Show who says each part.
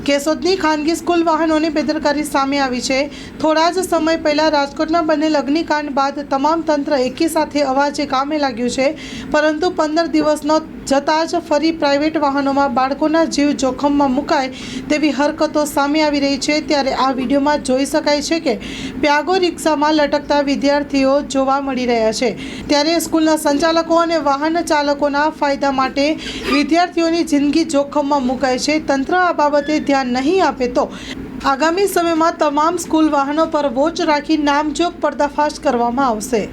Speaker 1: કેશોદની ખાનગી સ્કૂલ વાહનોની બેદરકારી સામે આવી છે। થોડા જ સમય પહેલા રાજકોટમાં બનેલ અગ્નિકાંડ બાદ તમામ તંત્ર એકી સાથે અવાજે કામે લાગ્યું છે, પરંતુ 15 દિવસનો જતાં જ ફરી પ્રાઇવેટ વાહનોમાં બાળકોના જીવ જોખમમાં મુકાય તેવી હરકતો સામે આવી રહી છે। ત્યારે આ વિડીયોમાં જોઈ શકાય છે કે પ્યાગો રિક્ષામાં લટકતા વિદ્યાર્થીઓ જોવા મળી રહ્યા છે। ત્યારે સ્કૂલના સંચાલકો અને વાહન ચાલકોના ફાયદા માટે વિદ્યાર્થીઓની જિંદગી જોખમમાં મુકાય છે। તંત્ર આ બાબતે ધ્યાન નહીં આપે તો આગામી સમયમાં તમામ સ્કૂલ વાહનો પર વોચ રાખી નામજોગ પર્દાફાશ કરવામાં આવશે।